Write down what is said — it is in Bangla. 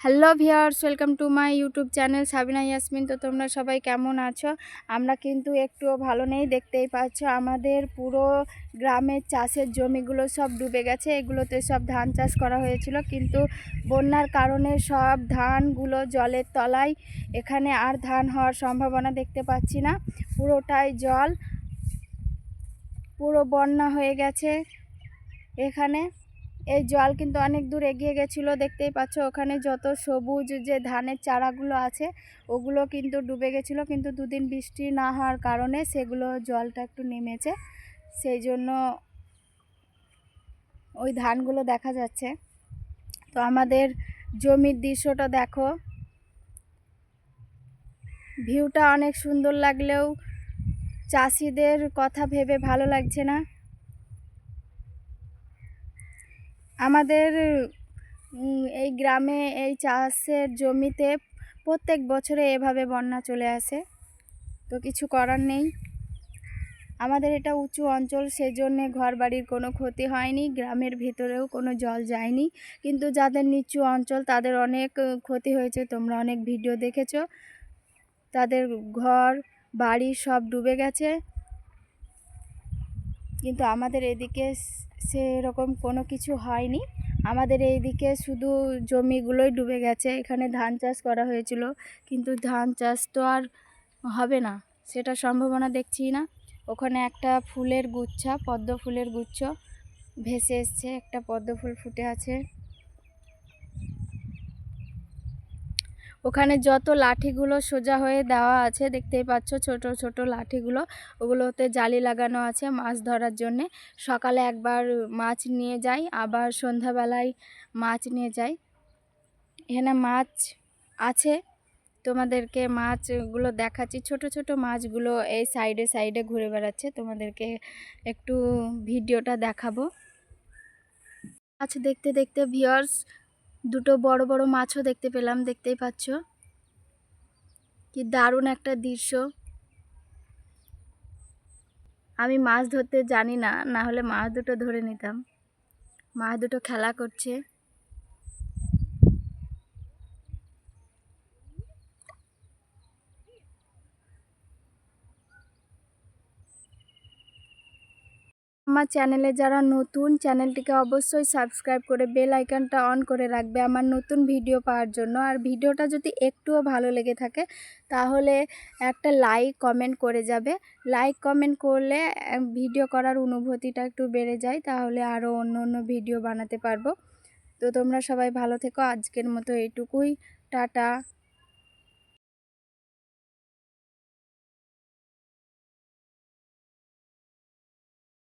Hello viewers, welcome to my YouTube channel Sabina Yasmin. তো তোমরা সবাই কেমন আছো? আমরা কিন্তু একটুও ভালো নেই। দেখতেই পাচ্ছ আমাদের পুরো গ্রামের চাষের জমিগুলো সব ডুবে গেছে। এগুলোতে সব ধান চাষ করা হয়েছিল, কিন্তু বন্যার কারণে সব ধানগুলো জলের তলায়। এখানে আর ধান হওয়ার সম্ভাবনা দেখতে পাচ্ছি না, পুরোটাই জল, পুরো বন্যা হয়ে গেছে এখানে। এই জল কিন্তু অনেক দূর এগিয়ে গেছিলো, দেখতেই পাচ্ছ ওখানে যত সবুজ যে ধানের চারাগুলো আছে ওগুলো কিন্তু ডুবে গেছিলো, কিন্তু দুদিন বৃষ্টি না হওয়ার কারণে সেগুলো জলটা একটু নেমেছে, সেই জন্য ওই ধানগুলো দেখা যাচ্ছে। তো আমাদের জমির দৃশ্যটা দেখো, ভিউটা অনেক সুন্দর লাগলেও চাষিদের কথা ভেবে ভালো লাগছে না। আমাদের এই গ্রামে এই চাষের জমিতে প্রত্যেক বছরে এভাবে বন্যা চলে আসে, তো কিছু করার নেই। আমাদের এটা উঁচু অঞ্চল, সেই জন্যে ঘর বাড়ির কোনো ক্ষতি হয়নি, গ্রামের ভিতরেও কোনো জল যায়নি, কিন্তু যাদের নিচু অঞ্চল তাদের অনেক ক্ষতি হয়েছে। তোমরা অনেক ভিডিও দেখেছো, তাদের ঘর বাড়ি সব ডুবে গেছে, কিন্তু আমাদের এদিকে সেরকম কোনো কিছু হয়নি। আমাদের এইদিকে শুধু জমিগুলোই ডুবে গেছে। এখানে ধান চাষ করা হয়েছিল, কিন্তু ধান চাষ তো আর হবে না, সেটা সম্ভাবনা দেখছি না। ওখানে একটা ফুলের গুচ্ছা, পদ্ম ফুলের গুচ্ছ ভেসে এসছে, একটা পদ্ম ফুল ফুটে আছে। ওখানে যত লাঠিগুলো সোজা হয়ে দেওয়া আছে দেখতেই পাচ্ছ, ছোট ছোট লাঠিগুলো, ওগুলোতে জালি লাগানো আছে মাছ ধরার জন্যে। সকালে একবার মাছ নিয়ে যাই, আবার সন্ধ্যাবেলায় মাছ নিয়ে যাই। এখানে মাছ আছে, তোমাদেরকে মাছগুলো দেখাচ্ছি। ছোট ছোট মাছগুলো এই সাইডে সাইডে ঘুরে বেড়াচ্ছে, তোমাদেরকে একটু ভিডিওটা দেখাবো। মাছ দেখতে দেখতে ভিউয়ার্স দুটো বড় বড় মাছও দেখতে পেলাম, দেখতেই পাচ্ছ কি দারুণ একটা দৃশ্য। আমি মাছ ধরতে জানি না, না হলে মাছ দুটো ধরে নিতাম। মাছ দুটো খেলা করছে। আমার চ্যানেলে যারা নতুন, চ্যানেলটিকে অবশ্যই সাবস্ক্রাইব করে বেল আইকনটা অন করে রাখবে আমার নতুন ভিডিও পাওয়ার জন্য। আর ভিডিওটা যদি একটুও ভালো লেগে থাকে তাহলে একটা লাইক কমেন্ট করে যাবে। লাইক কমেন্ট করলে ভিডিও করার অনুভূতিটা একটু বেড়ে যায়, তাহলে আরও অন্য অন্য ভিডিও বানাতে পারবো। তো তোমরা সবাই ভালো থেকো, আজকের মতো এইটুকুই, টাটা।